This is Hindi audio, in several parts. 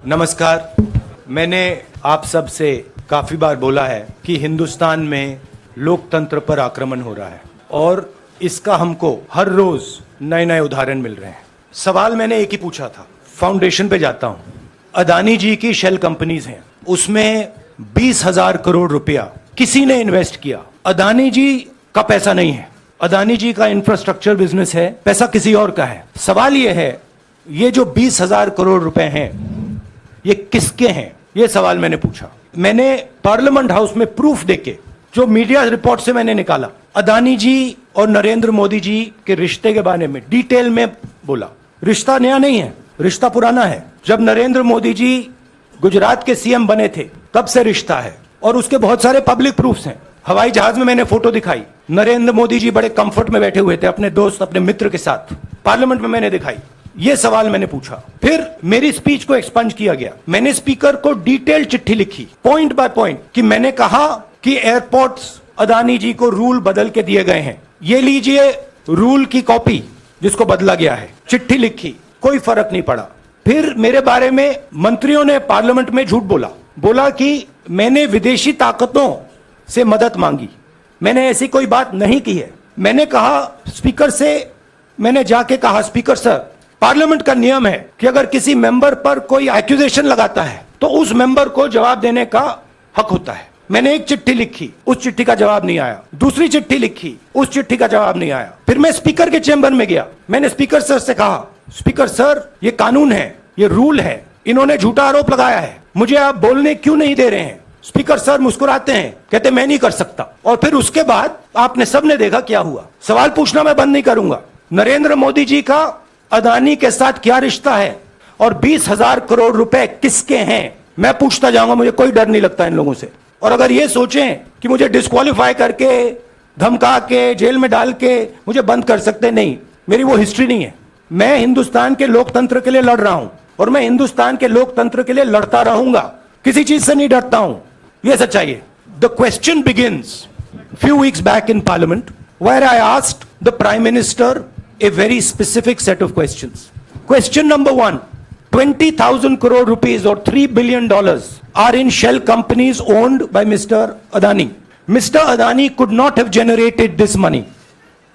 नमस्कार। मैंने आप सब से काफी बार बोला है कि हिंदुस्तान में लोकतंत्र पर आक्रमण हो रहा है और इसका हमको हर रोज नए नए उदाहरण मिल रहे हैं। सवाल मैंने एक ही पूछा था, फाउंडेशन पे जाता हूं, अदानी जी की शेल कंपनीज हैं, उसमें 20,000 करोड़ रुपया किसी ने इन्वेस्ट किया। अदानी जी का पैसा नहीं है, अदानी जी का इंफ्रास्ट्रक्चर बिजनेस है, पैसा किसी और का है। सवाल यह है, ये जो 20,000 करोड़ रुपए हैं ये किसके हैं? ये सवाल मैंने पूछा। मैंने पार्लियामेंट हाउस में प्रूफ देके, जो मीडिया रिपोर्ट से मैंने निकाला, अदानी जी और नरेंद्र मोदी जी के रिश्ते के बारे में डिटेल में बोला। रिश्ता नया नहीं है, रिश्ता पुराना है। जब नरेंद्र मोदी जी गुजरात के सीएम बने थे तब से रिश्ता है और उसके बहुत सारे पब्लिक प्रूफ्स हैं। हवाई जहाज में मैंने फोटो दिखाई, नरेंद्र मोदी जी बड़े कंफर्ट में बैठे हुए थे अपने दोस्त, अपने मित्र के साथ। पार्लियामेंट में मैंने दिखाई। ये सवाल मैंने पूछा, फिर मेरी स्पीच को एक्सपंज किया गया। मैंने स्पीकर को डिटेल चिट्ठी लिखी, पॉइंट बाय पॉइंट, कि मैंने कहा कि एयरपोर्ट्स अदानी जी को रूल बदल के दिए गए हैं, ये लीजिए रूल की कॉपी जिसको बदला गया है। चिट्ठी लिखी, कोई फर्क नहीं पड़ा। फिर मेरे बारे में मंत्रियों ने पार्लियामेंट में झूठ बोला कि मैंने विदेशी ताकतों से मदद मांगी। मैंने ऐसी कोई बात नहीं की है। मैंने कहा स्पीकर से, मैंने जाके कहा, स्पीकर सर, पार्लियामेंट का नियम है कि अगर किसी मेंबर पर कोई एक्यूजेशन लगाता है तो उस मेंबर को जवाब देने का हक होता है। मैंने एक चिट्ठी लिखी, उस चिट्ठी का जवाब नहीं आया। दूसरी चिट्ठी लिखी, उस चिट्ठी का जवाब नहीं आया। फिर मैं स्पीकर के चेंबर में गया, मैंने स्पीकर सर से कहा, स्पीकर सर, ये कानून है, ये रूल है, इन्होंने झूठा आरोप लगाया है, मुझे आप बोलने क्यों नहीं दे रहे हैं? स्पीकर सर मुस्कुराते हैं, कहते मैं नहीं कर सकता। और फिर उसके बाद आपने सबने देखा क्या हुआ। सवाल पूछना मैं बंद नहीं करूंगा। नरेंद्र मोदी जी का अदानी के साथ क्या रिश्ता है और 20,000 करोड़ रुपए किसके हैं, मैं पूछता जाऊंगा। मुझे कोई डर नहीं लगता इन लोगों से। और अगर ये सोचें कि मुझे डिस्क्वालीफाई करके, धमका के, जेल में डाल के मुझे बंद कर सकते, नहीं, मेरी वो हिस्ट्री नहीं है। मैं हिंदुस्तान के लोकतंत्र के लिए लड़ रहा हूं और मैं हिंदुस्तान के लोकतंत्र के लिए लड़ता रहूंगा, किसी चीज से नहीं डरता हूं। यह सच्चाई है। The question begins few weeks back in parliament where I asked the prime minister a very specific set of questions. Question number 1, 20,000 crore rupees or $3 billion are in shell companies owned by Mr. Adani. Mr. Adani could not have generated this money.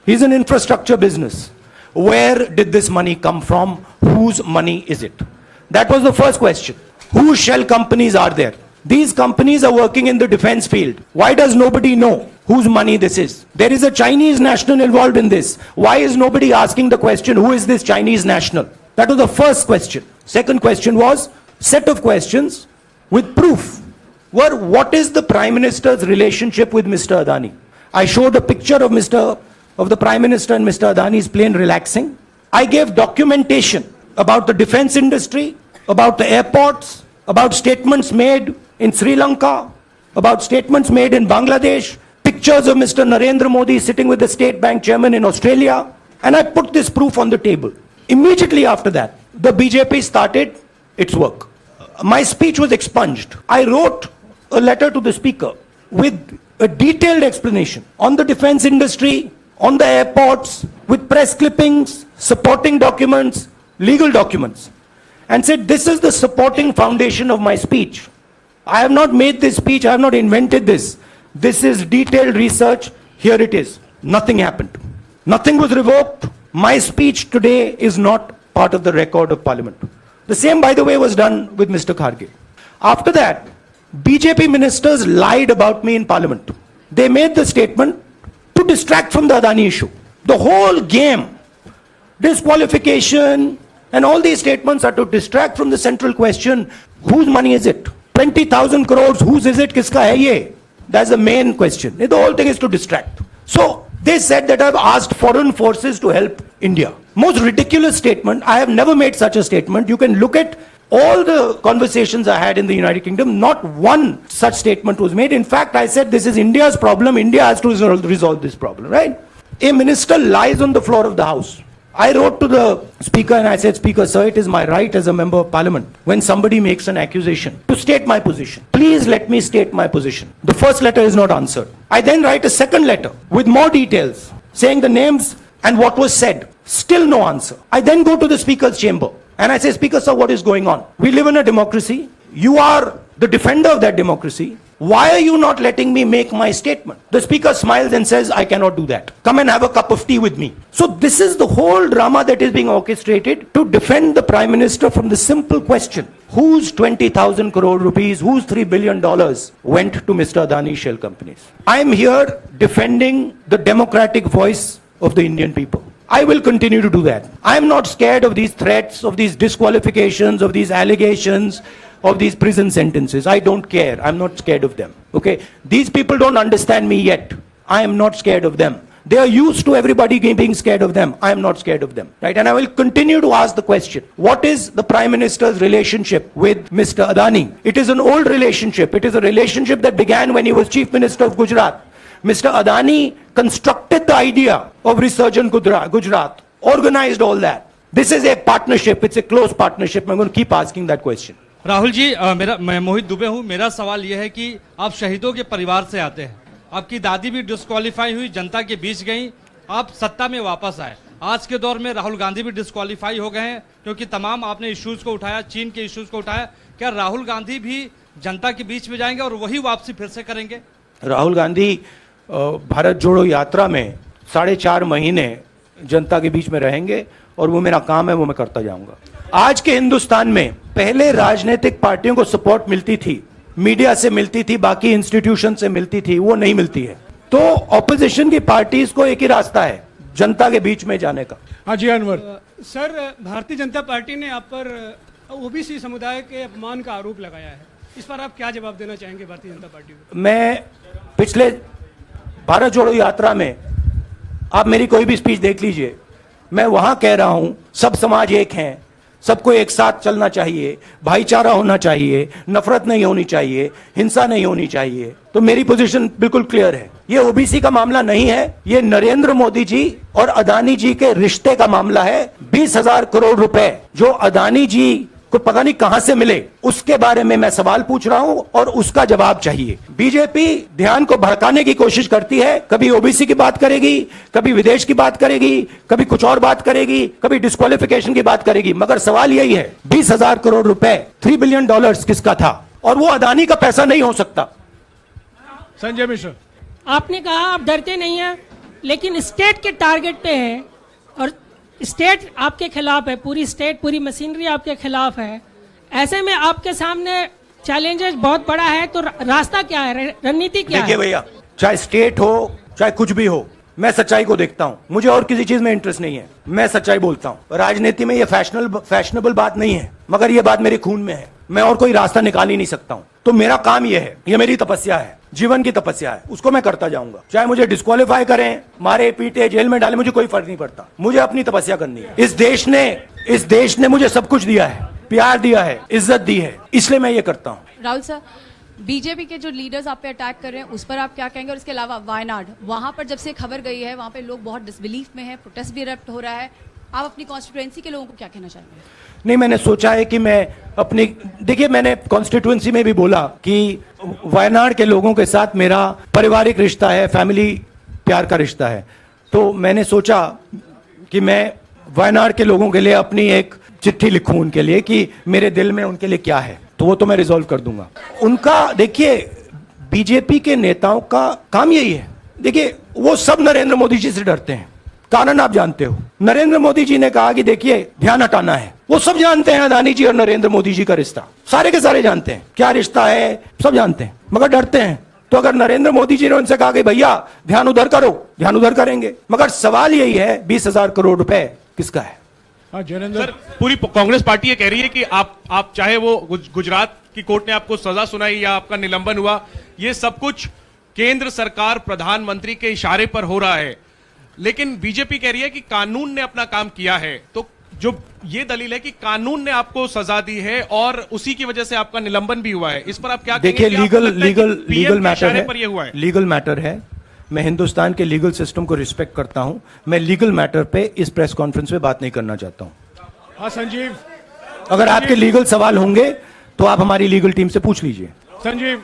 He's an infrastructure business. Where did this money come from? Whose money is it? That was the first question. Whose shell companies are there? These companies are working in the defense field. Why does nobody know whose money this is? There is a Chinese national involved in this. Why is nobody asking the question, who is this Chinese national? That was the first question. Second question was set of questions with proof. What is the Prime Minister's relationship with Mr. Adani? I showed a picture of the Prime Minister and Mr. Adani's plane relaxing. I gave documentation about the defense industry, about the airports, about statements made in Sri Lanka, about statements made in Bangladesh, pictures of Mr. Narendra Modi sitting with the State Bank chairman in Australia, and I put this proof on the table. Immediately after that, the BJP started its work. My speech was expunged. I wrote a letter to the speaker with a detailed explanation on the defense industry, on the airports, with press clippings, supporting documents, legal documents, and said, this is the supporting foundation of my speech. I have not made this speech, I have not invented this. This is detailed research, here it is. Nothing happened. Nothing was revoked. My speech today is not part of the record of Parliament. The same, by the way, was done with Mr. Kharge. After that, BJP ministers lied about me in Parliament. They made the statement to distract from the Adani issue. The whole game, disqualification, and all these statements are to distract from the central question, whose money is it? 20,000 crores, whose is it? Kiska hai ye? That's the main question. The whole thing is to distract. So they said that I've asked foreign forces to help India. Most ridiculous statement. I have never made such a statement. You can look at all the conversations I had in the United Kingdom. Not one such statement was made. In fact, I said this is India's problem. India has to resolve this problem, right? A minister lies on the floor of the House. I wrote to the speaker and I said, Speaker, sir, it is my right as a member of parliament, when somebody makes an accusation, to state my position. Please let me state my position. The first letter is not answered. I then write a second letter with more details, saying the names and what was said. Still no answer. I then go to the speaker's chamber And I say, Speaker, sir, what is going on? We live in a democracy. You are the defender of that democracy. Why are you not letting me make my statement? The Speaker smiles and says, I cannot do that. Come and have a cup of tea with me. So this is the whole drama that is being orchestrated to defend the Prime Minister from the simple question. Whose 20,000 crore rupees, whose $3 billion went to Mr. Adani's shell companies? I am here defending the democratic voice of the Indian people. I will continue to do that. I am not scared of these threats, of these disqualifications, of these allegations, of these prison sentences. I don't care. I'm not scared of them. Okay? These people don't understand me yet. I am not scared of them. They are used to everybody being scared of them. I am not scared of them. Right? And I will continue to ask the question, what is the Prime Minister's relationship with Mr. Adani? It is an old relationship. It is a relationship that began when he was Chief Minister of Gujarat. Mr. Adani constructed the idea of Resurgent Gujarat, organized all that. This is a partnership. It's a close partnership. I'm going to keep asking that question. Rahul ji, मैं मोहित दुबे हूं। मेरा सवाल यह है कि आप शहीदों के परिवार से आते हैं। आपकी दादी भी डिस्क्वालीफाई हुई, जनता के बीच गई, आप सत्ता में वापस आए। आज के दौर में राहुल गांधी भी डिस्क्वालीफाई हो गए हैं क्योंकि तमाम आपने इश्यूज को उठाया, चीन के इश्यूज को उठाया। क्या राहुल गांधी भी जनता के बीच में जाएंगे और वही वापसी फिर से करेंगे? राहुल गांधी भारत जोड़ो यात्रा में 4.5 महीने जनता के बीच में रहेंगे और वो मेरा काम है, वो मैं करता जाऊंगा। आज के हिंदुस्तान में पहले राजनीतिक पार्टियों को सपोर्ट मिलती थी, मीडिया से मिलती थी, बाकी इंस्टीट्यूशन से मिलती थी, वो नहीं मिलती है। तो ऑपोजिशन की पार्टीज को एक ही रास्ता है, जनता के बीच में जाने का। हाँ जी अनवर। सर, भारतीय जनता पार्टी ने आप पर ओबीसी समुदाय के अपमान का आरोप लगाया है, इस पर आप क्या जवाब देना चाहेंगे भारतीय जनता पार्टी को? मैं पिछले भारत जोड़ो यात्रा में आप मेरी कोई भी स्पीच देख लीजिए, मैं वहां कह रहा हूं सब समाज एक हैं, सबको एक साथ चलना चाहिए, भाईचारा होना चाहिए, नफरत नहीं होनी चाहिए, हिंसा नहीं होनी चाहिए। तो मेरी पोजीशन बिल्कुल क्लियर है। ये ओबीसी का मामला नहीं है, ये नरेंद्र मोदी जी और अदानी जी के रिश्ते का मामला है। 20,000 करोड़ रुपए जो अदानी जी को पता नहीं कहां से मिले, उसके बारे में मैं सवाल पूछ रहा हूं और उसका जवाब चाहिए। बीजेपी ध्यान को भड़काने की कोशिश करती है, कभी ओबीसी की बात करेगी, कभी विदेश की बात करेगी, कभी कुछ और बात करेगी, कभी डिस्क्वालिफिकेशन की बात करेगी, मगर सवाल यही है 20,000 करोड़ रुपए, $3 बिलियन किसका था? और वो अदानी का पैसा नहीं हो सकता। संजय मिश्र। आपने कहा आप डरते नहीं हैं, लेकिन स्टेट के टारगेट पे हैं और स्टेट आपके खिलाफ है, पूरी स्टेट, पूरी मशीनरी आपके खिलाफ है। ऐसे में आपके सामने चैलेंजेस बहुत बड़ा है, तो रास्ता क्या है, रणनीति क्या है? देखिए भैया, चाहे स्टेट हो चाहे कुछ भी हो, मैं सच्चाई को देखता हूं। मुझे और किसी चीज में इंटरेस्ट नहीं है, मैं सच्चाई बोलता हूं। राजनीति में ये फैशनेबल बात नहीं है, मगर ये बात मेरे खून में है। मैं और कोई रास्ता निकाल ही नहीं सकता हूं। तो मेरा काम ये है, ये मेरी तपस्या है, जीवन की तपस्या है, उसको मैं करता जाऊंगा। चाहे मुझे डिस्क्वालीफाई करें, मारे पीटे, जेल में डाले, मुझे कोई फर्क नहीं पड़ता। मुझे अपनी तपस्या करनी है। इस देश ने मुझे सब कुछ दिया है, प्यार दिया है, इज्जत दी है, इसलिए मैं ये करता हूँ। राहुल सर, बीजेपी के जो लीडर्स आप पे अटैक कर रहे हैं उस पर आप क्या कहेंगे? और इसके अलावा वायनाड, वहां पर जब से खबर गई है, वहां पे लोग बहुत डिसबिलीफ में है, प्रोटेस्ट भी इरप्ट हो रहा है, आप अपनी कॉन्स्टिट्यूएंसी के लोगों को क्या कहना चाहेंगे? नहीं, मैंने सोचा है कि मैं अपनी, देखिए मैंने कॉन्स्टिट्यूएंसी में भी बोला कि वायनाड के लोगों के साथ मेरा पारिवारिक रिश्ता है, फैमिली प्यार का रिश्ता है। तो मैंने सोचा कि मैं वायनाड के लोगों के लिए अपनी एक चिट्ठी लिखूं उनके लिए कि मेरे दिल में उनके लिए क्या है, तो वो तो मैं रिजॉल्व कर दूंगा। उनका, देखिए बीजेपी के नेताओं का काम यही है। देखिए वो सब नरेंद्र मोदी जी से डरते हैं, कारण आप जानते हो। नरेंद्र मोदी जी ने कहा कि देखिए ध्यान हटाना है, वो सब जानते हैं अदानी जी और नरेंद्र मोदी जी का रिश्ता, सारे के सारे जानते हैं क्या रिश्ता है, सब जानते हैं, मगर डरते हैं। तो अगर नरेंद्र मोदी जी ने उनसे कहा कि भैया ध्यान उधर करो, ध्यान उधर करेंगे। मगर सवाल यही है 20,000 करोड़ रुपए किसका है? सर, पूरी कांग्रेस पार्टी ये कह रही है कि आप चाहे वो गुजरात की कोर्ट ने आपको सजा सुनाई या आपका निलंबन हुआ, ये सब कुछ केंद्र सरकार प्रधानमंत्री के इशारे पर हो रहा है। लेकिन बीजेपी कह रही है कि कानून ने अपना काम किया है। तो जो ये दलील है कि कानून ने आपको सजा दी है और उसी की वजह से आपका निलंबन भी हुआ है, इस पर आप क्या कहेंगे? देखिए लीगल मैटर है, पर ये हुआ है। लीगल मैटर है। मैं हिंदुस्तान के लीगल सिस्टम को रिस्पेक्ट करता हूं। मैं लीगल मैटर पे इस प्रेस कॉन्फ्रेंस में बात नहीं करना चाहता हूं। हाँ संजीव, अगर आपके लीगल सवाल होंगे तो आप हमारी लीगल टीम से पूछ लीजिए। Sanjeev.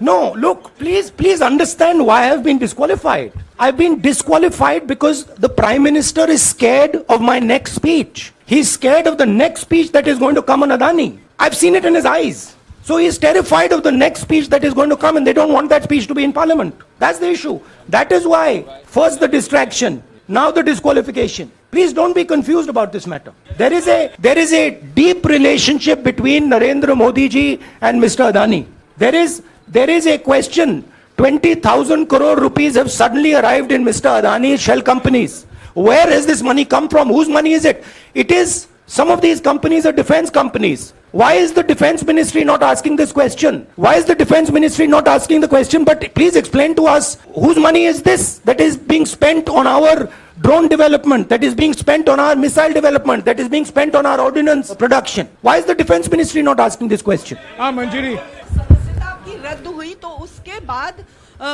No, look, please understand why I've been disqualified. I've been disqualified because the Prime Minister is scared of my next speech. He's scared of the next speech that is going to come on Adani. I've seen it in his eyes. So he's terrified of the next speech that is going to come, and they don't want that speech to be in Parliament. That's the issue. That is why, first the distraction, now the disqualification. Please don't be confused about this matter. There is a deep relationship between Narendra Modi ji and Mr. Adani. There is a question. 20,000 crore rupees have suddenly arrived in Mr. Adani's shell companies. Where has this money come from? Whose money is it? It is, some of these companies are defense companies. Why is the defense ministry not asking this question? Why is the defense ministry not asking the question? But please explain to us, whose money is this that is being spent on our drone development, that is being spent on our missile development, that is being spent on our ordnance production? Why is the defense ministry not asking this question? Manjari. सदस्यता आपकी रद्द हुई तो उसके बाद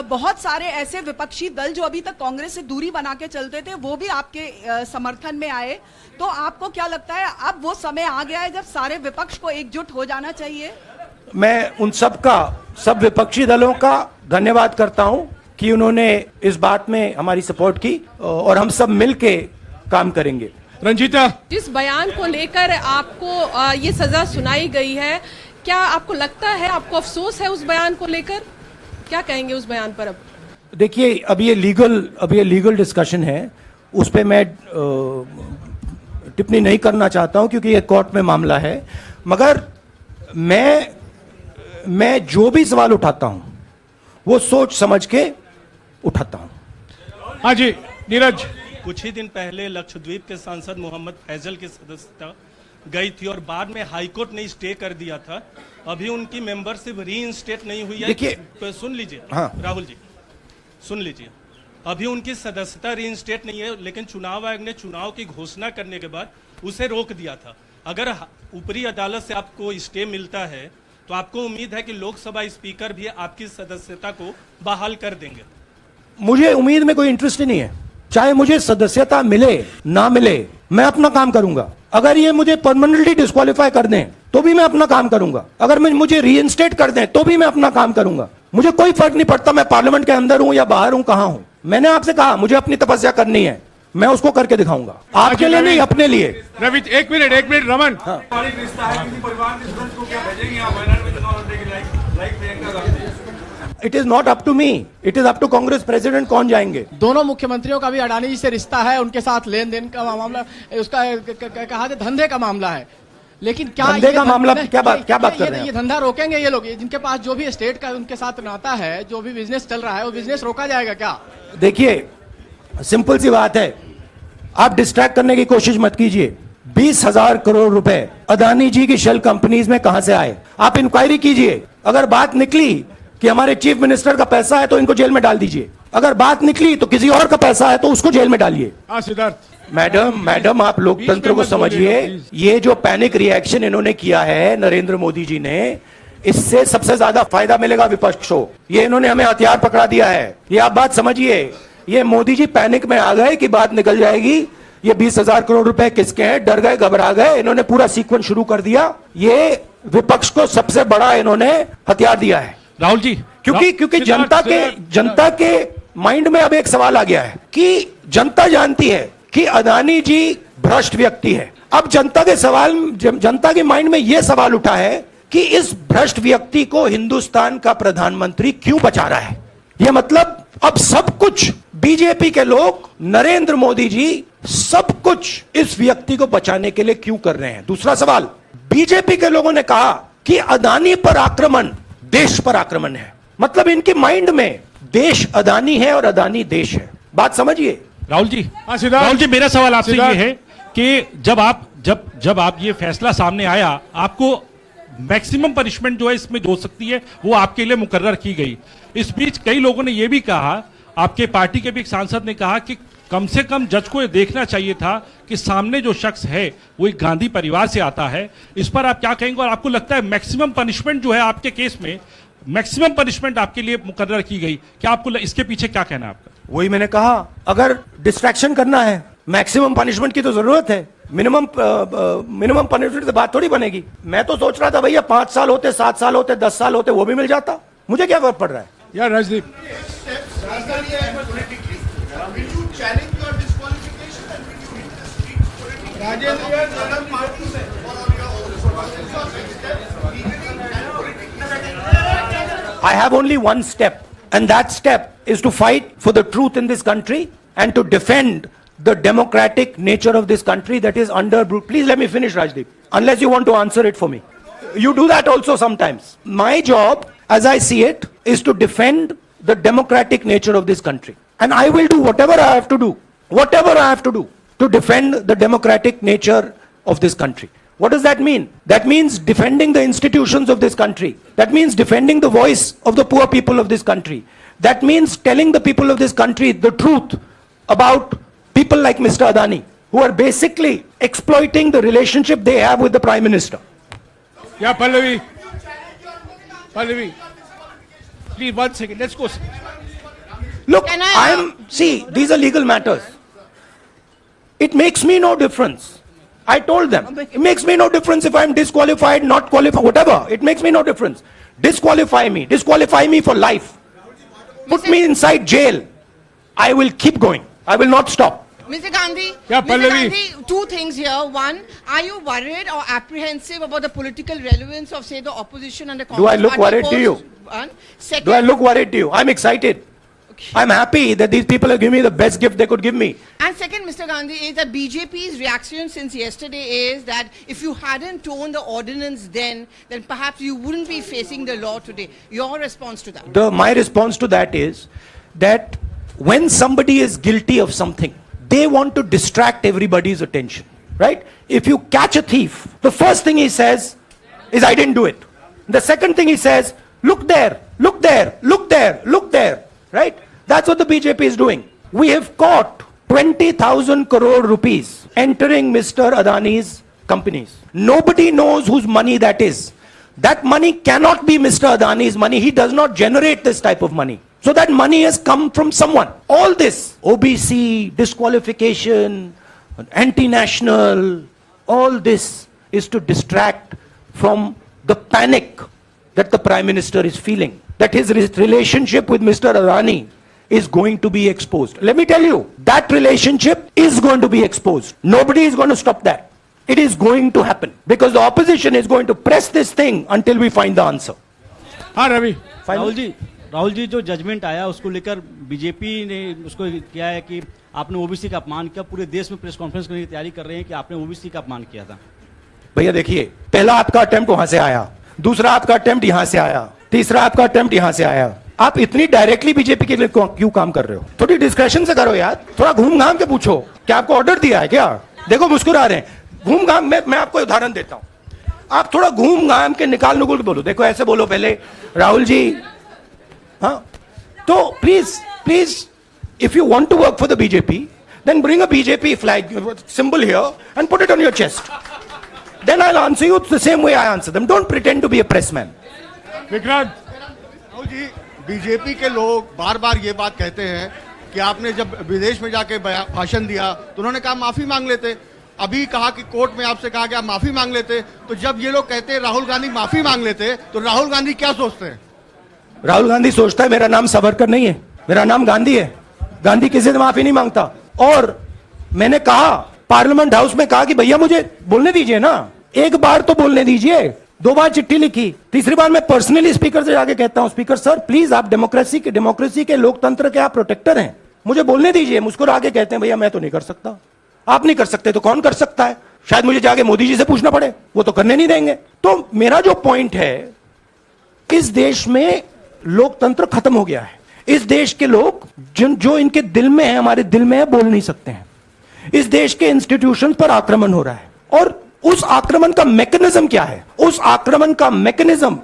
बहुत सारे ऐसे विपक्षी दल जो अभी तक कांग्रेस से दूरी बना के चलते थे वो भी आपके समर्थन में आए, तो आपको क्या लगता है अब वो समय आ गया है जब सारे विपक्ष को एकजुट हो जाना चाहिए? मैं उन सब विपक्षी दलों का धन्यवाद करता हूं कि उन्होंने इस बात में हमारी सपोर्ट की और हम सब मिलके काम करेंगे। रंजीता। जिस बयान को लेकर आपको ये सजा सुनाई गई है, क्या आपको लगता है, आपको अफसोस है उस बयान को लेकर? क्या कहेंगे उस बयान पर? अब देखिए, अब ये लीगल डिस्कशन है, उस पे मैं टिप्पणी नहीं करना चाहता हूं क्योंकि ये कोर्ट में मामला है। मगर मैं जो भी सवाल उठाता हूं वो सोच समझ के उठाता हूं। हाँ जी, नीरज। कुछ ही दिन पहले लक्षद्वीप के सांसद मोहम्मद फैजल की सदस्यता गई थी और बाद में हाईकोर्ट ने स्टे कर दिया था। अभी उनकी मेंबरशिप रीइंस्टेट नहीं हुई है। देखिए, सुन लीजिए। हाँ। राहुल जी सुन लीजिए, अभी उनकी सदस्यता रीइंस्टेट नहीं है, लेकिन चुनाव आयोग ने चुनाव की घोषणा करने के बाद उसे रोक दिया था। अगर ऊपरी अदालत से आपको स्टे मिलता है तो आपको उम्मीद है कि लोकसभा स्पीकर भी आपकी सदस्यता को बहाल कर देंगे? मुझे उम्मीद में कोई इंटरेस्ट ही नहीं है। चाहे मुझे सदस्यता मिले ना मिले, मैं अपना काम करूंगा। अगर ये मुझे परमानेंटली डिस्क्वालीफाई कर दें तो भी मैं अपना काम करूंगा। अगर मुझे रीइंस्टेट कर दें तो भी मैं अपना काम करूंगा। मुझे कोई फर्क नहीं पड़ता मैं पार्लियामेंट के अंदर हूं या बाहर हूं, कहां हूं। मैंने आपसे कहा मुझे अपनी तपस्या करनी है, मैं उसको करके दिखाऊंगा, आपके लिए नहीं, अपने लिए। रवि, एक minute Raman. It is not up to me, it is up to Congress president कौन जाएंगे। दोनों मुख्यमंत्रियों का भी अडानी जी से रिश्ता है, उनके साथ लेन देन का मामला, उसका कहा जाए धंधे का मामला है। लेकिन क्या धंधे का मामला, क्या बात कर रहे हैं? ये धंधा रोकेंगे ये लोग? जिनके पास जो भी स्टेट का उनके साथ नाता है, जो भी बिजनेस चल रहा है, वो बिजनेस रोका जाएगा क्या? देखिए, सिंपल सी बात है, आप डिस्ट्रैक्ट करने की कोशिश मत कीजिए। 20,000 करोड़ रुपए अदानी जी की शेल कंपनीज में कहां से आए? आप इंक्वायरी कीजिए। अगर बात निकली कि हमारे चीफ मिनिस्टर का पैसा है तो इनको जेल में डाल दीजिए। अगर बात निकली तो किसी और का पैसा है तो उसको जेल में डालिए। सिद्धार्थ। मैडम आप लोकतंत्र को समझिए। ये जो पैनिक रिएक्शन इन्होंने किया है नरेंद्र मोदी जी ने, इससे सबसे ज्यादा फायदा मिलेगा विपक्ष को। ये इन्होंने हमें हथियार पकड़ा दिया है, ये आप बात समझिए। ये मोदी जी पैनिक में आ गए कि बात निकल जाएगी, ये 20,000 करोड़ रुपए किसके हैं, डर गए, घबरा गए, इन्होंने पूरा सीक्वेंस शुरू कर दिया। ये विपक्ष को सबसे बड़ा इन्होंने हथियार दिया है। राहुल जी, क्योंकि जनता के माइंड में अब एक सवाल आ गया है कि जनता जानती है कि अदानी जी भ्रष्ट व्यक्ति है। अब जनता के माइंड में यह सवाल उठा है कि इस भ्रष्ट व्यक्ति को हिंदुस्तान का प्रधानमंत्री क्यों बचा रहा है। यह मतलब अब सब कुछ बीजेपी के लोग, नरेंद्र मोदी जी सब कुछ इस व्यक्ति को बचाने के लिए क्यों कर रहे हैं। दूसरा सवाल, बीजेपी के लोगों ने कहा कि अदानी पर आक्रमण देश पर आक्रमण है। मतलब इनके माइंड में देश अदानी है और अदानी देश है। बात समझिए। राहुल जी, मेरा सवाल आपसे ये है कि जब आप ये फैसला सामने आया, आपको मैक्सिमम पनिशमेंट जो है इसमें जो सकती है वो आपके लिए मुकर्रर की गई। इस बीच कई लोगों ने ये भी कहा, आपके पार्टी के भी एक सांसद ने कहा कि कम से कम जज को ये देखना चाहिए था कि सामने जो शख्स है वो एक गांधी परिवार से आता है। इस पर आप क्या कहेंगे? और आपको लगता है मैक्सिमम पनिशमेंट जो है आपके केस में, मैक्सिमम पनिशमेंट आपके लिए मुकर्रर की गई, क्या आपको इसके पीछे क्या कहना है आपका? वही मैंने कहा, अगर डिस्ट्रैक्शन करना है, मैक्सिमम पनिशमेंट की तो जरूरत है। मिनिमम पनिशमेंट से बात थोड़ी बनेगी। मैं तो सोच रहा था भैया 5 साल होते, 7 साल होते, 10 साल होते, वो भी मिल जाता। मुझे क्या फर्क पड़ रहा है? या Rajdeep I have only one step, and that step is to fight for the truth in this country and to defend the democratic nature of this country that is under brute. Please let me finish, Rajdeep, unless you want to answer it for me. You do that also sometimes. My job, as I see it, is to defend the democratic nature of this country. And I will do whatever I have to do, to defend the democratic nature of this country. What does that mean? That means defending the institutions of this country. That means defending the voice of the poor people of this country. That means telling the people of this country the truth about people like Mr. Adani, who are basically exploiting the relationship they have with the Prime Minister. या Pallavi please 1 second, let's go. Look, see, these are legal matters. It makes me no difference. I told them, it makes me no difference if I'm disqualified, not qualified, whatever. It makes me no difference. Disqualify me for life. Put me inside jail. I will keep going. I will not stop. Mr. Gandhi, Yeah, Mr. Pallavi. Gandhi, two things here. One, are you worried or apprehensive about the political relevance of, say, the opposition and the Congress Do I look party worried to you? One. Second, Do I look worried to you? I'm excited. I'm happy that these people have given me the best gift they could give me. And second, Mr. Gandhi, is that BJP's reaction since yesterday is that if you hadn't torn the ordinance then perhaps you wouldn't be facing the law today. Your response to that? My response to that is that when somebody is guilty of something, they want to distract everybody's attention, right? If you catch a thief, the first thing he says is, I didn't do it. The second thing he says, look there, look there, look there, look there, right? That's what the BJP is doing. We have caught 20,000 crore rupees entering Mr. Adani's companies. Nobody knows whose money that is. That money cannot be Mr. Adani's money. He does not generate this type of money. So that money has come from someone. All this, OBC, disqualification, anti-national, all this is to distract from the panic that the Prime Minister is feeling. That his relationship with Mr. Adani is going to be exposed. Let me tell you, that relationship is going to be exposed. Nobody is going to stop that. It is going to happen. Because the opposition is going to press this thing until we find the answer. हाँ रवि राहुल जी जो जजमेंट आया उसको लेकर बीजेपी ने उसको किया है कि आपने ओबीसी का अपमान किया, पूरे देश में प्रेस कॉन्फ्रेंस करने की तैयारी कर रहे हैं कि आपने ओबीसी का अपमान किया था। भैया देखिए, पहला आपका अटेम्प्ट वहां से आया, दूसरा आपका अटेम्प्ट यहां से आया, तीसरा आपका अटेम्प्ट यहां से आया। आप इतनी डायरेक्टली बीजेपी के लिए क्यों काम कर रहे हो? थोड़ी डिस्कशन से करो यार, थोड़ा घूम घाम के पूछो। क्या आपको ऑर्डर दिया है क्या? देखो मुस्कुरा रहे हैं। घूम घाम, मैं आपको उदाहरण देता हूं, आप थोड़ा घूम घाम के निकाल नुकुल के बोलो। देखो ऐसे बोलो पहले, राहुल जी, हाँ तो please if you want to work for the BJP, then bring a BJP flag symbol here and put it on your chest. Then I'll answer you the same way I answer them. Don't pretend to be a pressman. Vikrant Rahul ji, BJP के लोग बार बार ये बात कहते हैं कि आपने जब विदेश में जाके भाषण दिया तो उन्होंने कहा माफी मांग लेते। अभी कहा कि कोर्ट में आपसे कहा गया माफी मांग लेते। तो जब ये लोग कहते हैं राहुल गांधी माफी मांग लेते, तो राहुल गांधी क्या सोचते हैं? राहुल गांधी सोचता है मेरा नाम सावरकर नहीं है, मेरा नाम गांधी है। गांधी किसी से माफी नहीं मांगता। और मैंने कहा पार्लियामेंट हाउस में, कहा कि भैया मुझे बोलने दीजिए ना, एक बार तो बोलने दीजिए। 2 बार चिट्ठी लिखी, तीसरी बार मैं पर्सनली स्पीकर से जाके कहता हूं, स्पीकर सर प्लीज, आप डेमोक्रेसी के लोकतंत्र के आप प्रोटेक्टर हैं, मुझे बोलने दीजिए। मुस्कुरा के कहते हैं भैया मैं तो नहीं कर सकता। आप नहीं कर सकते तो कौन कर सकता है? शायद मुझे जाके मोदी जी से पूछना पड़े, वो तो करने नहीं देंगे। तो मेरा जो पॉइंट है, इस देश में लोकतंत्र खत्म हो गया है। इस देश के लोग जो इनके दिल में है, हमारे दिल में है, बोल नहीं सकते हैं। इस देश के इंस्टीट्यूशंस पर आक्रमण हो रहा है। और उस आक्रमण का मैकेनिज्म क्या है? उस आक्रमण का मैकेनिज्म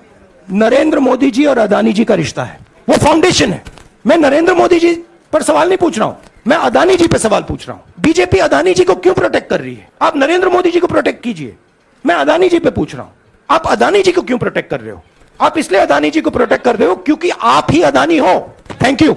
नरेंद्र मोदी जी और अदानी जी का रिश्ता है, वो फाउंडेशन है। मैं नरेंद्र मोदी जी पर सवाल नहीं पूछ रहा हूं, मैं अदानी जी पर सवाल पूछ रहा हूं। बीजेपी अदानी जी को क्यों प्रोटेक्ट कर रही है? आप नरेंद्र मोदी जी को प्रोटेक्ट कीजिए, मैं अदानी जी पे पूछ रहा हूं, आप अदानी जी को क्यों प्रोटेक्ट कर रहे हो? आप इसलिए अदानी जी को प्रोटेक्ट कर रहे हो क्योंकि आप ही अदानी हो। Thank you.